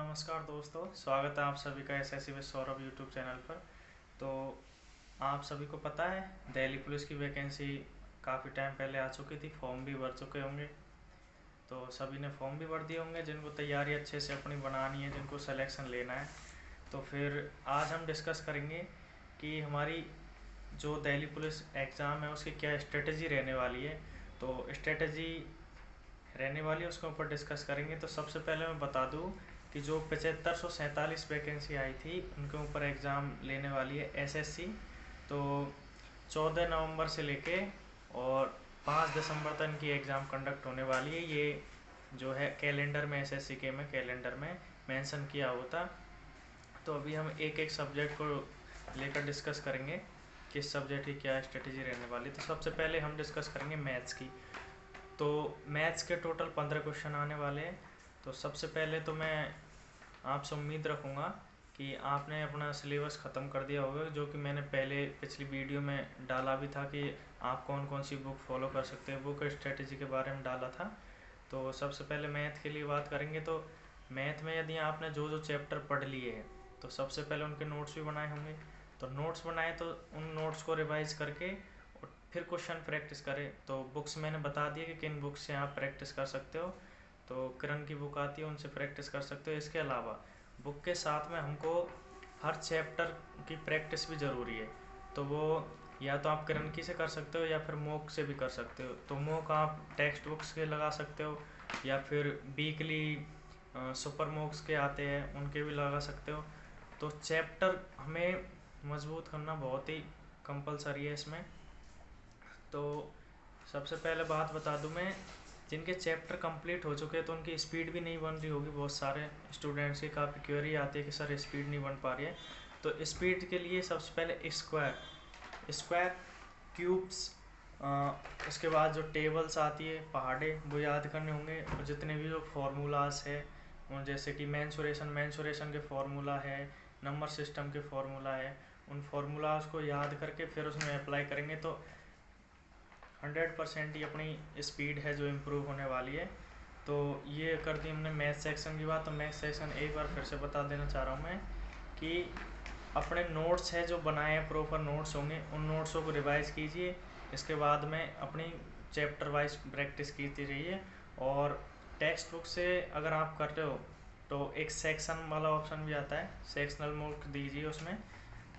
नमस्कार दोस्तों, स्वागत है आप सभी का SSC with Saurabh YouTube channel पर। तो आप सभी को पता है दिल्ली पुलिस की वैकेंसी काफ़ी टाइम पहले आ चुकी थी, फॉर्म भी भर चुके होंगे। तो सभी ने फॉर्म भी भर दिए होंगे, जिनको तैयारी अच्छे से अपनी बनानी है, जिनको सिलेक्शन लेना है। तो फिर आज हम डिस्कस करेंगे कि हमारी जो दिल्ली पुलिस एग्ज़ाम है उसकी क्या स्ट्रेटजी रहने वाली है। तो स्ट्रेटजी रहने वाली है उसके ऊपर डिस्कस करेंगे। तो सबसे पहले मैं बता दूं कि जो 7547 वैकेंसी आई थी उनके ऊपर एग्ज़ाम लेने वाली है एसएससी। तो 14 नवंबर से लेके और 5 दिसंबर तक इनकी एग्ज़ाम कंडक्ट होने वाली है। ये जो है कैलेंडर में एसएससी के में कैलेंडर में मेंशन किया होता। तो अभी हम एक एक सब्जेक्ट को लेकर डिस्कस करेंगे, किस सब्जेक्ट की क्या स्ट्रेटजी रहने वाली। तो सबसे पहले हम डिस्कस करेंगे मैथ्स की। तो मैथ्स के टोटल 15 क्वेश्चन आने वाले हैं। तो सबसे पहले तो मैं आपसे उम्मीद रखूँगा कि आपने अपना सिलेबस ख़त्म कर दिया होगा, जो कि मैंने पहले पिछली वीडियो में डाला भी था कि आप कौन कौन सी बुक फॉलो कर सकते हैं, बुक स्ट्रेटजी के बारे में डाला था। तो सबसे पहले मैथ के लिए बात करेंगे। तो मैथ में यदि आपने जो जो चैप्टर पढ़ लिए हैं तो सबसे पहले उनके नोट्स भी बनाए होंगे। तो नोट्स बनाए तो उन नोट्स को रिवाइज करके और फिर क्वेश्चन प्रैक्टिस करें। तो बुक्स मैंने बता दिया कि किन बुक्स से आप प्रैक्टिस कर सकते हो। तो किरण की बुक आती है, उनसे प्रैक्टिस कर सकते हो। इसके अलावा बुक के साथ में हमको हर चैप्टर की प्रैक्टिस भी ज़रूरी है। तो वो या तो आप किरण की से कर सकते हो या फिर मॉक से भी कर सकते हो। तो मॉक आप टेक्स्ट बुक्स के लगा सकते हो या फिर वीकली सुपर मॉक्स के आते हैं उनके भी लगा सकते हो। तो चैप्टर हमें मजबूत करना बहुत ही कंपलसरी है इसमें। तो सबसे पहले बात बता दूं मैं, जिनके चैप्टर कंप्लीट हो चुके हैं तो उनकी स्पीड भी नहीं बन रही होगी। बहुत सारे स्टूडेंट्स की काफ़ी क्वेरी आती है कि सर स्पीड नहीं बन पा रही है। तो स्पीड के लिए सबसे पहले स्क्वायर स्क्वायर क्यूब्स, उसके बाद जो टेबल्स आती है पहाड़े वो याद करने होंगे। और जितने भी जो फार्मूलाज है जैसे कि मैंसुरेशन के फार्मूला है, नंबर सिस्टम के फार्मूला है, उन फार्मूलाज को याद करके फिर उसमें अप्लाई करेंगे तो 100% ही अपनी स्पीड है जो इम्प्रूव होने वाली है। तो ये कर दी हमने मैथ सेक्शन की बात। तो मैथ सेक्शन एक बार फिर से बता देना चाह रहा हूँ मैं कि अपने नोट्स है जो बनाए हैं, प्रॉपर नोट्स होंगे, उन नोट्सों को रिवाइज कीजिए। इसके बाद में अपनी चैप्टर वाइज प्रैक्टिस कीती रहिए। और टेक्स्ट बुक से अगर आप कर रहे हो तो एक सेक्शन वाला ऑप्शन भी आता है, सेक्शनल मार्क दीजिए उसमें।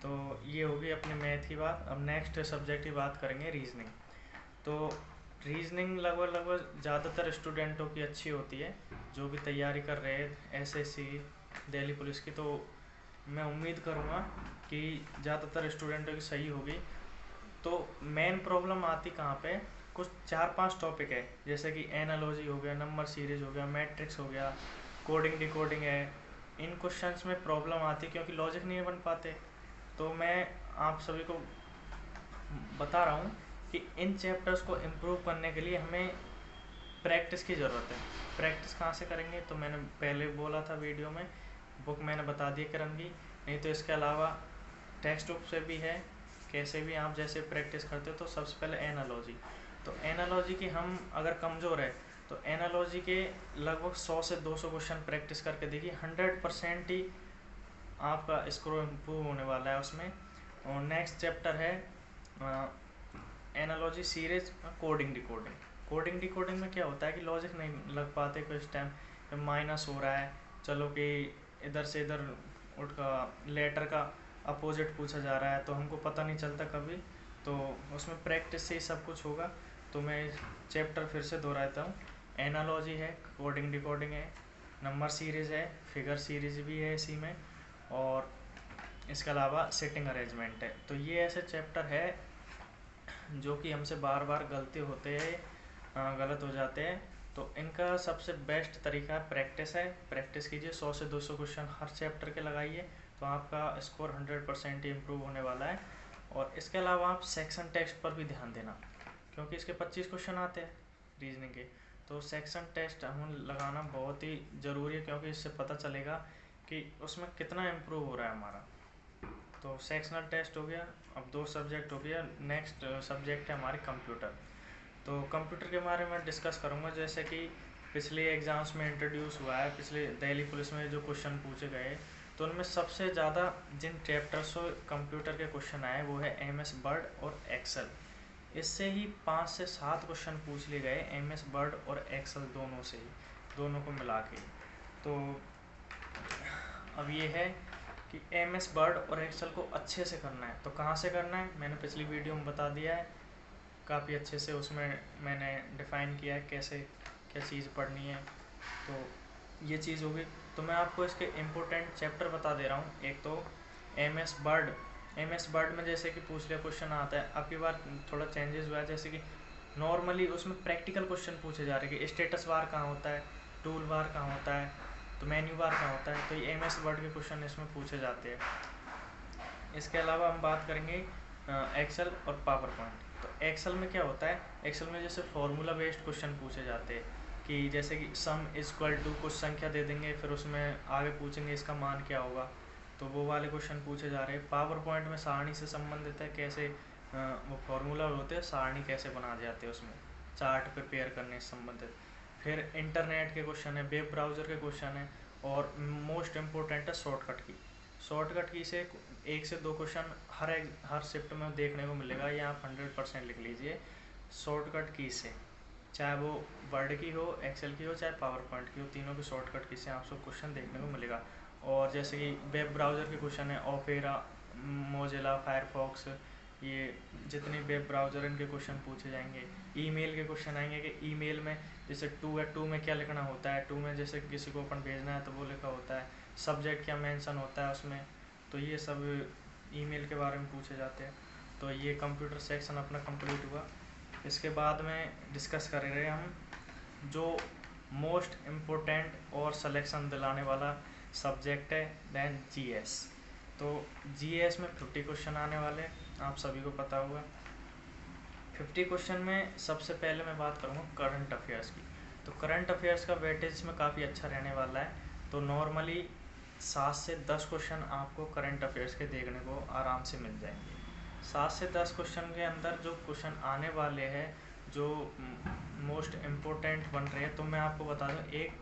तो ये होगी अपने मैथ की बात। अब नेक्स्ट सब्जेक्ट की बात करेंगे, रीजनिंग। तो रीजनिंग लगभग ज़्यादातर स्टूडेंटों की अच्छी होती है जो भी तैयारी कर रहे हैं एसएससी दिल्ली पुलिस की। तो मैं उम्मीद करूँगा कि ज़्यादातर स्टूडेंटों की सही होगी। तो मेन प्रॉब्लम आती कहाँ पे, कुछ 4-5 टॉपिक है जैसे कि एनालॉजी हो गया, नंबर सीरीज हो गया, मैट्रिक्स हो गया, कोडिंग डिकोडिंग है। इन क्वेश्चंस में प्रॉब्लम आती है क्योंकि लॉजिक नहीं बन पाते। तो मैं आप सभी को बता रहा हूँ कि इन चैप्टर्स को इम्प्रूव करने के लिए हमें प्रैक्टिस की ज़रूरत है। प्रैक्टिस कहाँ से करेंगे, तो मैंने पहले बोला था वीडियो में, बुक मैंने बता दी किरण की। नहीं तो इसके अलावा टेक्स्ट बुक से भी है, कैसे भी आप जैसे प्रैक्टिस करते हो। तो सबसे पहले एनालॉजी। तो एनालॉजी की हम अगर कमज़ोर है तो एनालॉजी के लगभग 100 से 200 क्वेश्चन प्रैक्टिस करके देखिए, 100% ही आपका स्कोर इम्प्रूव होने वाला है उसमें। और नेक्स्ट चैप्टर है analogy series coding decoding. Coding decoding में क्या होता है कि लॉजिक नहीं लग पाते कुछ टाइम, माइनस हो रहा है, चलो कि इधर से इधर उठ का लेटर का अपोजिट पूछा जा रहा है तो हमको पता नहीं चलता कभी। तो उसमें प्रैक्टिस से ही सब कुछ होगा। तो मैं चैप्टर फिर से दोहराता हूँ, एनालॉजी है, कोडिंग डिकोडिंग है, नंबर सीरीज़ है, फिगर सीरीज भी है इसी में, और इसके अलावा सिटिंग अरेंजमेंट है। तो ये ऐसे चैप्टर है जो कि हमसे बार बार गलती होते हैं, गलत हो जाते हैं। तो इनका सबसे बेस्ट तरीका प्रैक्टिस है। प्रैक्टिस कीजिए, 100 से 200 क्वेश्चन हर चैप्टर के लगाइए तो आपका स्कोर 100% इम्प्रूव होने वाला है। और इसके अलावा आप सेक्शन टेस्ट पर भी ध्यान देना क्योंकि इसके 25 क्वेश्चन आते हैं रीजनिंग के। तो सेक्शन टेस्ट हम लगाना बहुत ही ज़रूरी है क्योंकि इससे पता चलेगा कि उसमें कितना इम्प्रूव हो रहा है हमारा। तो सेक्शनल टेस्ट हो गया। अब 2 सब्जेक्ट हो गया। नेक्स्ट सब्जेक्ट है हमारे कंप्यूटर। तो कंप्यूटर के बारे में डिस्कस करूँगा, जैसे कि पिछले एग्ज़ाम्स में इंट्रोड्यूस हुआ है, पिछले दिल्ली पुलिस में जो क्वेश्चन पूछे गए तो उनमें सबसे ज़्यादा जिन चैप्टर्स से कंप्यूटर के क्वेश्चन आए वो है MS वर्ड और एक्सेल। इससे ही 5 से 7 क्वेश्चन पूछ लिए गए MS वर्ड और एक्सेल दोनों से ही, दोनों को मिला के। तो अब ये है कि MS वर्ड और एक्सेल को अच्छे से करना है। तो कहाँ से करना है, मैंने पिछली वीडियो में बता दिया है काफ़ी अच्छे से, उसमें मैंने डिफ़ाइन किया है कैसे क्या चीज़ पढ़नी है। तो ये चीज़ होगी। तो मैं आपको इसके इम्पोर्टेंट चैप्टर बता दे रहा हूँ। एक तो MS वर्ड में जैसे कि पूछ लिया क्वेश्चन आता है, अब की बार थोड़ा चेंजेस हुआ है, जैसे कि नॉर्मली उसमें प्रैक्टिकल क्वेश्चन पूछे जा रहे हैं कि स्टेटस बार कहाँ होता है, टूल बार कहाँ होता है, तो मेन्यू बार कहाँ होता है। तो ये MS वर्ड के क्वेश्चन इसमें पूछे जाते हैं। इसके अलावा हम बात करेंगे एक्सेल और पावर पॉइंट। तो एक्सेल में क्या होता है, एक्सेल में जैसे फॉर्मूला बेस्ड क्वेश्चन पूछे जाते हैं कि जैसे कि सम इक्वल टू कुछ संख्या दे देंगे, फिर उसमें आगे पूछेंगे इसका मान क्या होगा, तो वो वाले क्वेश्चन पूछे जा रहे हैं। पावर पॉइंट में सारणी से संबंधित है, कैसे वो फार्मूला होते हैं, सारणी कैसे बना जाते हैं, उसमें चार्ट प्रिपेयर करने से संबंधित। फिर इंटरनेट के क्वेश्चन है, वेब ब्राउज़र के क्वेश्चन है, और मोस्ट इम्पोर्टेंट है शॉर्टकट की से 1 से 2 क्वेश्चन हर शिफ्ट में देखने को मिलेगा। ये आप 100% लिख लीजिए। शॉर्टकट की से, चाहे वो वर्ड की हो, एक्सेल की हो, चाहे पावर पॉइंट की हो, तीनों की शॉर्टकट की से आपको क्वेश्चन देखने को मिलेगा। और जैसे कि वेब ब्राउज़र के क्वेश्चन है, ओपेरा, मोजिला, फायरफॉक्स, ये जितने वेब ब्राउज़र इनके क्वेश्चन पूछे जाएंगे। ईमेल के क्वेश्चन आएंगे कि ईमेल में जैसे 2 है, 2 में क्या लिखना होता है, 2 में जैसे किसी को अपन भेजना है तो वो लिखा होता है, सब्जेक्ट क्या मेंशन होता है उसमें, तो ये सब ईमेल के बारे में पूछे जाते हैं। तो ये कंप्यूटर सेक्शन अपना कंप्लीट हुआ। इसके बाद में डिस्कस कर रहे हैं हम जो मोस्ट इम्पोर्टेंट और सिलेक्शन दिलाने वाला सब्जेक्ट है, दैन GS। तो GS में 50 क्वेश्चन आने वाले हैं, आप सभी को पता होगा। 50 क्वेश्चन में सबसे पहले मैं बात करूँगा करंट अफेयर्स की। तो करंट अफेयर्स का वेटेज में काफ़ी अच्छा रहने वाला है। तो नॉर्मली 7 से 10 क्वेश्चन आपको करंट अफेयर्स के देखने को आराम से मिल जाएंगे। 7 से 10 क्वेश्चन के अंदर जो क्वेश्चन आने वाले हैं, जो मोस्ट इम्पोर्टेंट बन रहे हैं, तो मैं आपको बता दूँ, एक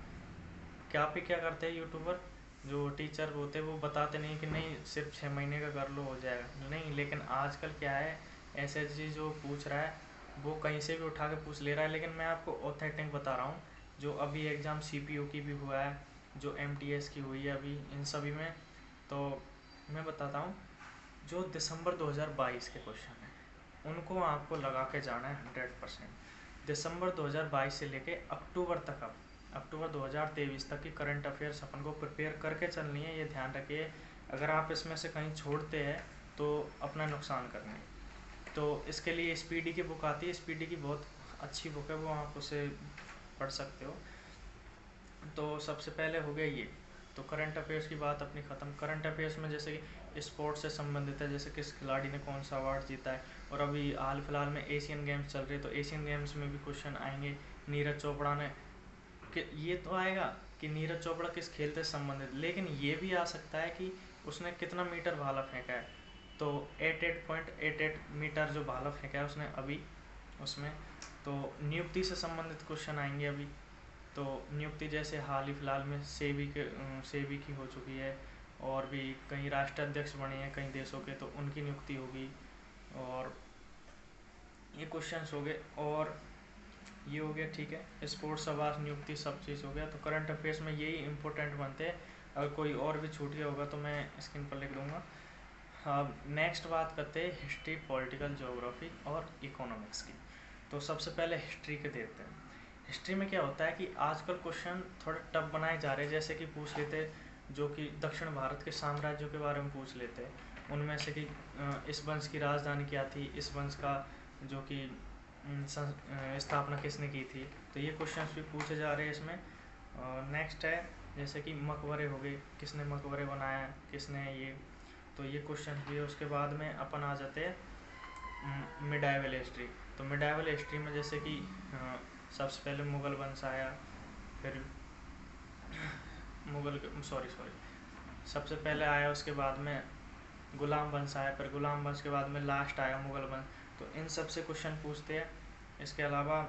क्या करते हैं यूट्यूबर जो टीचर होते हैं, वो बताते नहीं कि नहीं सिर्फ 6 महीने का कर लो हो जाएगा, नहीं। लेकिन आजकल क्या है, SSG जो पूछ रहा है वो कहीं से भी उठा के पूछ ले रहा है। लेकिन मैं आपको ऑथेंटिक बता रहा हूँ, जो अभी एग्ज़ाम CPU की भी हुआ है, जो MTS की हुई है अभी, इन सभी में तो मैं बताता हूँ, जो दिसंबर 2022 के क्वेश्चन हैं उनको आपको लगा के जाना है 100%। दिसंबर 2022 से लेके अक्टूबर तक, अब अक्टूबर 2023 तक की करंट अफेयर्स अपन को प्रिपेयर करके चलनी है, ये ध्यान रखिए। अगर आप इसमें से कहीं छोड़ते हैं तो अपना नुकसान करना है। तो इसके लिए SPD की बुक आती है, SPD की बहुत अच्छी बुक है, वो आप उसे पढ़ सकते हो। तो सबसे पहले हो गया ये। तो करंट अफेयर्स की बात अपनी ख़त्म। करंट अफेयर्स में जैसे कि स्पोर्ट्स से संबंधित है, जैसे किस खिलाड़ी ने कौन सा अवार्ड जीता है, और अभी हाल फिलहाल में एशियन गेम्स चल रहे हैं, तो एशियन गेम्स में भी क्वेश्चन आएंगे। नीरज चोपड़ा ने ये तो आएगा कि नीरज चोपड़ा किस खेल से संबंधित, लेकिन ये भी आ सकता है कि उसने कितना मीटर भाला फेंका है। तो 88.88 मीटर जो भाला फेंका है उसने अभी उसमें। तो नियुक्ति से संबंधित क्वेश्चन आएंगे अभी। तो नियुक्ति जैसे हाल ही फिलहाल में सेबी की हो चुकी है, और भी कई राष्ट्राध्यक्ष बने हैं कई देशों के, तो उनकी नियुक्ति होगी। और ये क्वेश्चंस हो गए, और ये हो गया, ठीक है। स्पोर्ट्स आवास नियुक्ति सब चीज़ हो गया। तो करंट अफेयर्स में यही इंपॉर्टेंट बनते हैं। अगर कोई और भी छूट गया होगा तो मैं स्क्रीन पर लिख दूंगा। अब नेक्स्ट बात करते हैं हिस्ट्री, पॉलिटिकल, ज्योग्राफी और इकोनॉमिक्स की। तो सबसे पहले हिस्ट्री के देते हैं। हिस्ट्री में क्या होता है कि आजकल क्वेश्चन थोड़े टफ बनाए जा रहे हैं, जैसे कि पूछ लेते जो कि दक्षिण भारत के साम्राज्यों के बारे में पूछ लेते हैं, उनमें से कि इस वंश की राजधानी क्या थी, इस वंश का जो कि स्थापना किसने की थी, तो ये क्वेश्चंस भी पूछे जा रहे हैं इसमें। नेक्स्ट है जैसे कि मकबरे हो गए, किसने मकबरे बनाया, किसने ये, तो ये क्वेश्चन भी है। उसके बाद में अपन आ जाते हैं मिडाइवल हिस्ट्री। तो मिडाइवल हिस्ट्री में जैसे कि सबसे पहले मुग़ल वंश आया, फिर सबसे पहले आया, उसके बाद में गुलाम वंश आया, फिर गुलाम वंश के बाद में लास्ट आया मुग़ल वंश। तो इन सब से क्वेश्चन पूछते हैं। इसके अलावा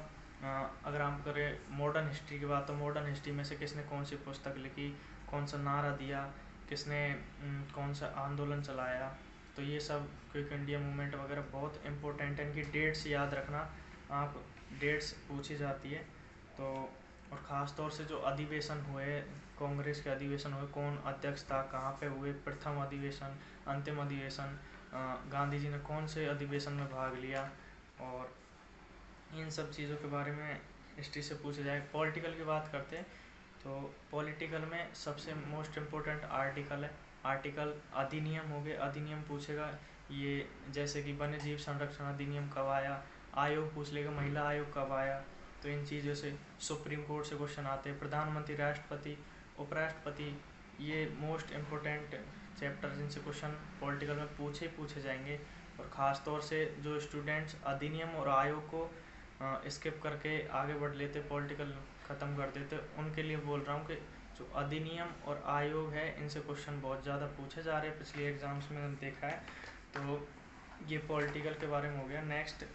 अगर हम करें मॉडर्न हिस्ट्री की बात, तो मॉडर्न हिस्ट्री में से किसने कौन सी पुस्तक लिखी, कौन सा नारा दिया, किसने कौन सा आंदोलन चलाया, तो ये सब क्विक इंडिया मूवमेंट वगैरह बहुत इंपॉर्टेंट है। इनकी डेट्स याद रखना, आप डेट्स पूछी जाती है। तो और ख़ास तौर से जो अधिवेशन हुए, कांग्रेस के अधिवेशन हुए, कौन अध्यक्ष था, कहाँ पे हुए, प्रथम अधिवेशन, अंतिम अधिवेशन, गांधी जी ने कौन से अधिवेशन में भाग लिया, और इन सब चीज़ों के बारे में हिस्ट्री से पूछा जाए। पॉलिटिकल की बात करते हैं, तो पॉलिटिकल में सबसे मोस्ट इम्पोर्टेंट आर्टिकल है। आर्टिकल अधिनियम हो गए, अधिनियम पूछेगा ये, जैसे कि वन्य जीव संरक्षण अधिनियम कब आया, आयोग पूछ लेगा महिला आयोग कब आया। तो इन चीज़ों से सुप्रीम कोर्ट से क्वेश्चन आते हैं। प्रधानमंत्री, राष्ट्रपति, उपराष्ट्रपति, ये मोस्ट इम्पोर्टेंट चैप्टर जिनसे क्वेश्चन पॉलिटिकल में पूछे जाएंगे। और ख़ास तौर से जो स्टूडेंट्स अधिनियम और आयोग को स्किप करके आगे बढ़ लेते, पॉलिटिकल ख़त्म कर देते, उनके लिए बोल रहा हूँ कि जो अधिनियम और आयोग है, इनसे क्वेश्चन बहुत ज़्यादा पूछे जा रहे हैं, पिछले एग्ज़ाम्स में देखा है। तो ये पॉलिटिकल के बारे में हो गया। नेक्स्ट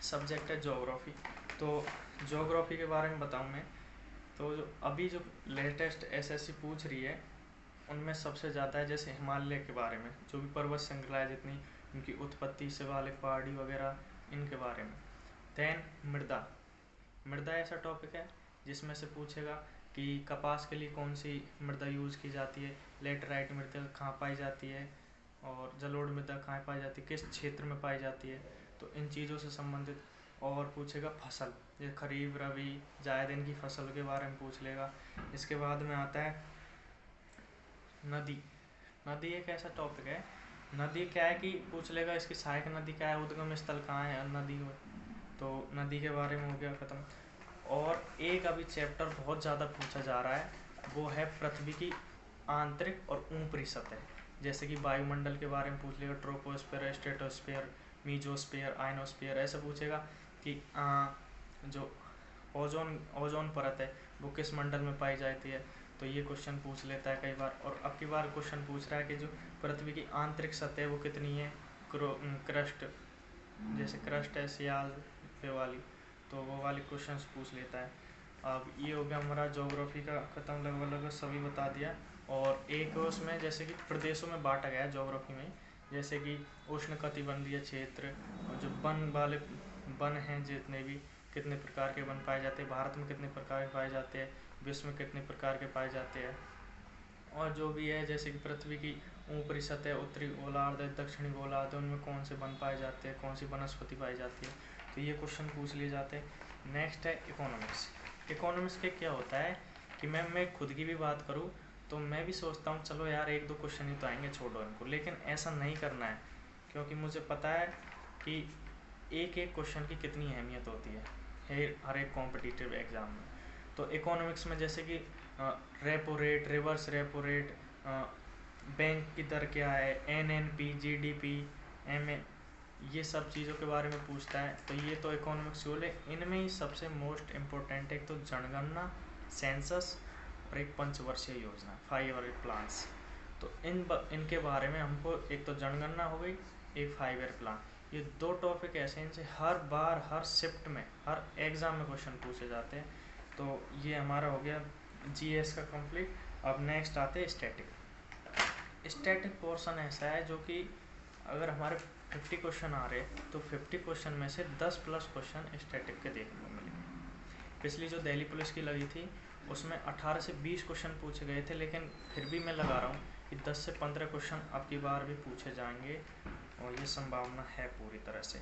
सब्जेक्ट है ज्योग्राफी। तो ज्योग्राफी के बारे में बताऊँ मैं, तो जो अभी जो लेटेस्ट एसएससी पूछ रही है, उनमें सबसे ज़्यादा है जैसे हिमालय के बारे में, जो भी पर्वत श्रृंखलाएँ जितनी, उनकी उत्पत्ति, शिवालिक, पहाड़ी वगैरह, इनके बारे में। देन मृदा। मृदा ऐसा टॉपिक है जिसमें से पूछेगा कि कपास के लिए कौन सी मृदा यूज़ की जाती है, लेटराइट मृदा कहाँ पाई जाती है, और जलोढ़ मृदा कहाँ पाई जाती है, किस क्षेत्र में पाई जाती है। तो इन चीज़ों से संबंधित। और पूछेगा फसल, ये खरीफ, रबी, जायद, इनकी फसल के बारे में पूछ लेगा। इसके बाद में आता है नदी। नदी एक ऐसा टॉपिक है, नदी क्या है कि पूछ लेगा इसकी सहायक नदी क्या है, उद्गम स्थल कहाँ है नदी में। तो नदी के बारे में हो गया ख़त्म। और एक अभी चैप्टर बहुत ज़्यादा पूछा जा रहा है, वो है पृथ्वी की आंतरिक और ऊपरी सतह। जैसे कि वायुमंडल के बारे में पूछ लेगा, ट्रोपोस्फेयर, स्ट्रेटोस्फेयर, मीजोस्फेयर, आयनोस्फेयर, ऐसे पूछेगा कि जो ओजोन परत है वो किस मंडल में पाई जाती है। तो ये क्वेश्चन पूछ लेता है कई बार। और अब की बार क्वेश्चन पूछ रहा है कि जो पृथ्वी की आंतरिक सतह वो कितनी है, क्रस्ट, जैसे क्रस्ट है सियाल पे वाली, तो वो वाली क्वेश्चंस पूछ लेता है। अब ये हो गया हमारा ज्योग्राफी का ख़त्म, लगभग सभी बता दिया। और एक उसमें जैसे कि प्रदेशों में बांटा गया है ज्योग्राफी में, जैसे कि उष्णकटिबंधीय क्षेत्र, और जो वन हैं जितने भी, कितने प्रकार के वन पाए जाते हैं, भारत में कितने प्रकार के पाए जाते हैं, विश्व में कितने प्रकार के पाए जाते हैं। और जो भी है जैसे कि पृथ्वी की ऊपरी सतह, उत्तरी गोलार्ध, दक्षिणी गोलार्ध, उनमें कौन से वन पाए जाते हैं, कौन सी वनस्पति पाई जाती है। तो ये क्वेश्चन पूछ लिए जाते हैं। नेक्स्ट है इकोनॉमिक्स। इकोनॉमिक्स के क्या होता है कि मैं खुद की भी बात करूँ तो मैं भी सोचता हूँ चलो यार एक दो क्वेश्चन ही तो आएंगे, छोड़ो इनको, लेकिन ऐसा नहीं करना है, क्योंकि मुझे पता है कि एक एक क्वेश्चन की कितनी अहमियत होती है हर एक कॉम्पिटिटिव एग्ज़ाम में। तो इकोनॉमिक्स में जैसे कि repo rate, reverse repo rate, bank की दर क्या है, एनएनपी, जीडीपी, एमए, ये सब चीज़ों के बारे में पूछता है। तो ये तो इकोनॉमिक्स गोल है। इनमें ही सबसे मोस्ट इम्पोर्टेंट एक तो जनगणना, सेंसस, और एक पंचवर्षीय योजना, 5 ईयर प्लान्स। तो इनके बारे में हमको, एक तो जनगणना हो गई, एक 5 ईयर प्लान, ये दो टॉपिक ऐसे हैं इनसे हर बार, हर शिफ्ट में, हर एग्ज़ाम में क्वेश्चन पूछे जाते हैं। तो ये हमारा हो गया जीएस का कंप्लीट। अब नेक्स्ट आते हैं स्टैटिक। स्टैटिक पोर्शन ऐसा है जो कि अगर हमारे 50 क्वेश्चन आ रहे हैं तो 50 क्वेश्चन में से 10 प्लस क्वेश्चन स्टैटिक के देखने को मिलेंगे। पिछली जो दिल्ली पुलिस की लगी थी उसमें 18 से 20 क्वेश्चन पूछे गए थे, लेकिन फिर भी मैं लगा रहा हूँ कि 10 से 15 क्वेश्चन अब की बार भी पूछे जाएंगे, और ये संभावना है पूरी तरह से।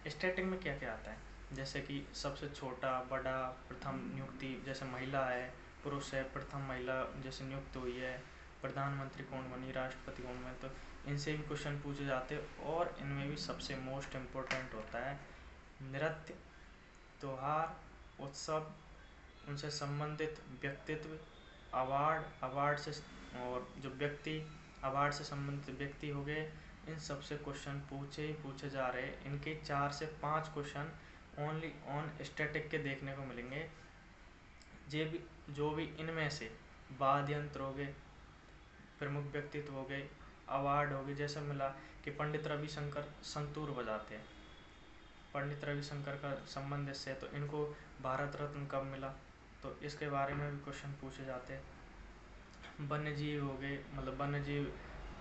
स्टैटिक में क्या क्या आता है, जैसे कि सबसे छोटा, बड़ा, प्रथम नियुक्ति, जैसे महिला है, पुरुष है, प्रथम महिला जैसे नियुक्त हुई है, प्रधानमंत्री कौन बनी, राष्ट्रपति कौन बने, तो इनसे भी क्वेश्चन पूछे जाते हैं। और इनमें भी सबसे मोस्ट इम्पोर्टेंट होता है नृत्य, त्योहार, उत्सव, उनसे संबंधित व्यक्तित्व, अवार्ड से, और जो व्यक्ति, अवार्ड से संबंधित व्यक्ति हो गए, इन सब से क्वेश्चन पूछे जा रहे हैं। इनके 4 से 5 क्वेश्चन ओनली ऑन स्टैटिक के देखने को मिलेंगे। जो भी इनमें से वाद्य यंत्र हो गए, प्रमुख व्यक्तित्व हो गए, अवार्ड हो गए, जैसे मिला कि पंडित रविशंकर संतूर बजाते हैं, पंडित रविशंकर का संबंध इससे, तो इनको भारत रत्न कब मिला, तो इसके बारे में भी क्वेश्चन पूछे जाते हैं। वन्य जीव हो गए, मतलब वन्य जीव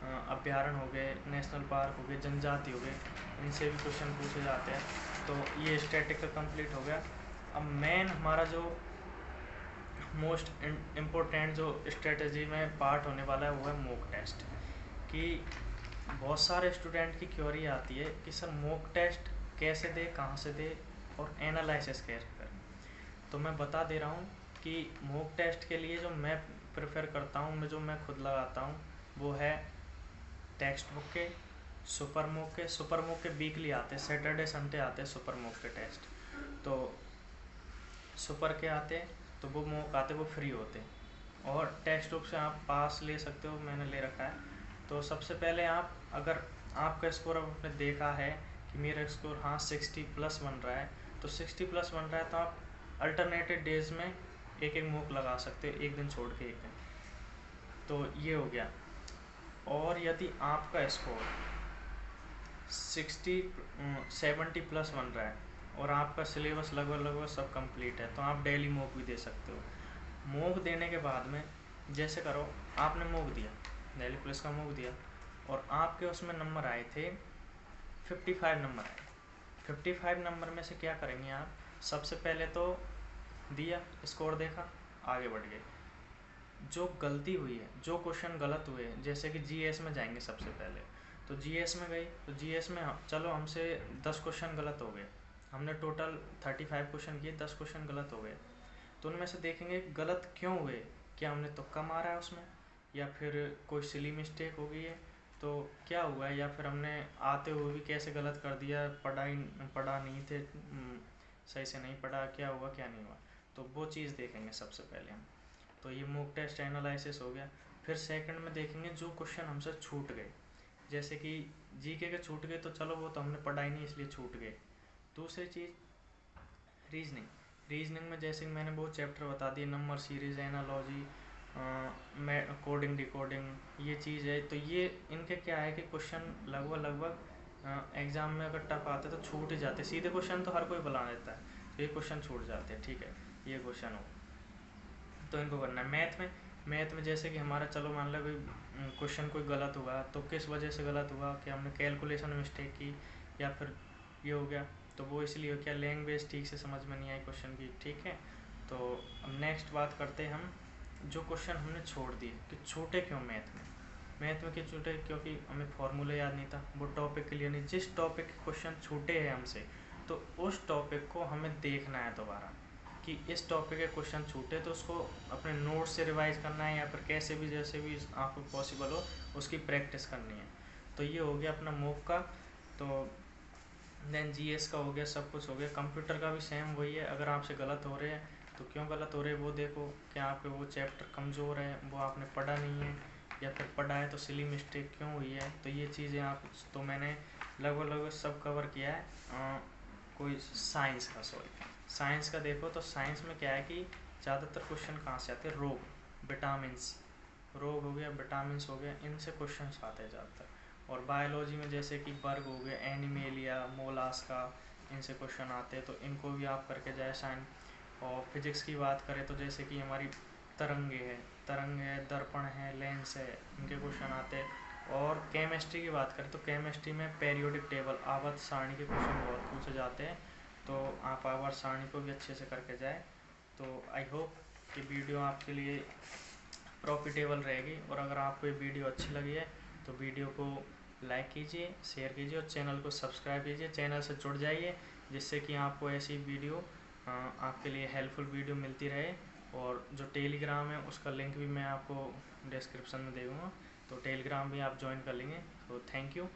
अभ्यारण्य हो गए, नेशनल पार्क हो गए, जनजाति हो गए, इनसे भी क्वेश्चन पूछे जाते हैं। तो ये स्टैटिक का कंप्लीट हो गया। अब मेन हमारा जो मोस्ट इम्पोर्टेंट जो स्ट्रेटजी में पार्ट होने वाला है वो है मॉक टेस्ट। कि बहुत सारे स्टूडेंट की क्वेरी आती है कि सर मॉक टेस्ट कैसे दे, कहाँ से दे और एनालिसिस कैसे करें। तो मैं बता दे रहा हूँ कि मॉक टेस्ट के लिए जो मैं प्रेफर करता हूँ, जो मैं खुद लगाता हूँ, वो है टेक्स्ट बुक के, सुपर मॉक के वीकली आते हैं, सैटरडे संडे आते हैं सुपर मॉक के टेस्ट। तो सुपर के आते हैं तो वो मॉक आते, वो फ्री होते हैं और टेक्स्ट बुक से आप पास ले सकते हो, मैंने ले रखा है। तो सबसे पहले आप, अगर आपका स्कोर अब आपने देखा है कि मेरा स्कोर हाँ 60+ बन रहा है, तो 60+ बन रहा है तो आप अल्टरनेटेड डेज में एक एक मॉक लगा सकते हो, एक दिन छोड़ के एक दिन। तो ये हो गया। और यदि आपका स्कोर 70+ बन रहा है और आपका सिलेबस लगभग सब कंप्लीट है, तो आप डेली मॉक भी दे सकते हो। मॉक देने के बाद में जैसे करो, आपने मॉक दिया, दिल्ली पुलिस का मॉक दिया और आपके उसमें नंबर आए थे 55 नंबर आए। 55 नंबर में से क्या करेंगे आप, सबसे पहले तो दिया, स्कोर देखा, आगे बढ़ गए। जो गलती हुई है, जो क्वेश्चन गलत हुए, जैसे कि जीएस में जाएंगे सबसे पहले, तो जीएस में गए, तो जीएस में चलो हमसे 10 क्वेश्चन गलत हो गए, हमने टोटल 35 क्वेश्चन किए, 10 क्वेश्चन गलत हो गए। तो उनमें से देखेंगे गलत क्यों हुए, क्या हमने तुक्का मारा है उसमें, या फिर कोई सिली मिस्टेक हो गई है, तो क्या हुआ है, या फिर हमने आते हुए भी कैसे गलत कर दिया, पढ़ा नहीं थे, सही से नहीं पढ़ा, क्या हुआ क्या नहीं हुआ। तो वो चीज़ देखेंगे सबसे पहले हम। तो ये मॉक टेस्ट एनालिसिस हो गया। फिर सेकंड में देखेंगे जो क्वेश्चन हमसे छूट गए, जैसे कि जीके के छूट गए, तो चलो वो तो हमने पढ़ा ही नहीं इसलिए छूट गए। दूसरी चीज़ रीजनिंग में जैसे कि मैंने वो चैप्टर बता दिए, number series, analogy, coding decoding, ये चीज़ है। तो ये इनके क्या है कि क्वेश्चन लगभग एग्ज़ाम में अगर टफ आते तो छूट ही जाते, सीधे क्वेश्चन तो हर कोई बना देता है, तो ये क्वेश्चन छूट जाते हैं। ठीक है, ये क्वेश्चन हो, तो इनको करना है। मैथ में जैसे कि हमारा, चलो मान लो कोई क्वेश्चन कोई गलत हुआ, तो किस वजह से गलत हुआ, कि हमने कैलकुलेशन मिस्टेक की, या फिर ये हो गया, तो वो इसलिए क्या लैंग्वेज ठीक से समझ में नहीं आई क्वेश्चन की। ठीक है, तो अब नेक्स्ट बात करते हैं हम, जो क्वेश्चन हमने छोड़ दिए कि छूटे क्यों मैथ में क्यों छूटे, क्योंकि हमें फॉर्मूला याद नहीं था, वो टॉपिक क्लियर नहीं, जिस टॉपिक के क्वेश्चन छूटे हैं हमसे, तो उस टॉपिक को हमें देखना है दोबारा, कि इस टॉपिक के क्वेश्चन छूटे तो उसको अपने नोट से रिवाइज करना है, या फिर कैसे भी जैसे भी आपको पॉसिबल हो उसकी प्रैक्टिस करनी है। तो ये हो गया अपना मॉक का। तो देन जीएस का हो गया, सब कुछ हो गया। कंप्यूटर का भी सेम वही है, अगर आपसे गलत हो रहे हैं तो क्यों गलत हो रहे हैं वो देखो, क्या आपके वो चैप्टर कमज़ोर है, वो आपने पढ़ा नहीं है, या फिर पढ़ा है तो सिली मिस्टेक क्यों हुई है। तो ये चीज़ें आप, तो मैंने लगभग सब कवर किया है। कोई साइंस का देखो, तो साइंस में क्या है कि ज़्यादातर क्वेश्चन कहाँ से आते हैं, रोग हो गया, विटामिन्स हो गया, इनसे क्वेश्चन आते हैं ज़्यादातर। और बायोलॉजी में जैसे कि वर्ग हो गए, एनिमेलिया, मोलास्का, इनसे क्वेश्चन आते हैं, तो इनको भी आप करके जाए साइन। और फिजिक्स की बात करें तो जैसे कि हमारी तरंग है, दर्पण है, लेंस है, इनके क्वेश्चन आते हैं। और केमिस्ट्री की बात करें तो केमिस्ट्री में पेरियोडिक टेबल, आवर्त सारणी के क्वेश्चन बहुत पूछे जाते हैं, तो आप आवर्त सारणी को भी अच्छे से करके जाए। तो आई होप कि वीडियो आपके लिए प्रॉफिटेबल रहेगी, और अगर आपको ये वीडियो अच्छी लगी है तो वीडियो को लाइक कीजिए, शेयर कीजिए और चैनल को सब्सक्राइब कीजिए, चैनल से जुड़ जाइए, जिससे कि आपको ऐसी वीडियो, आपके लिए हेल्पफुल वीडियो मिलती रहे। और जो टेलीग्राम है उसका लिंक भी मैं आपको डिस्क्रिप्शन में दे दूँगा, तो टेलीग्राम भी आप ज्वाइन कर लेंगे। तो थैंक यू।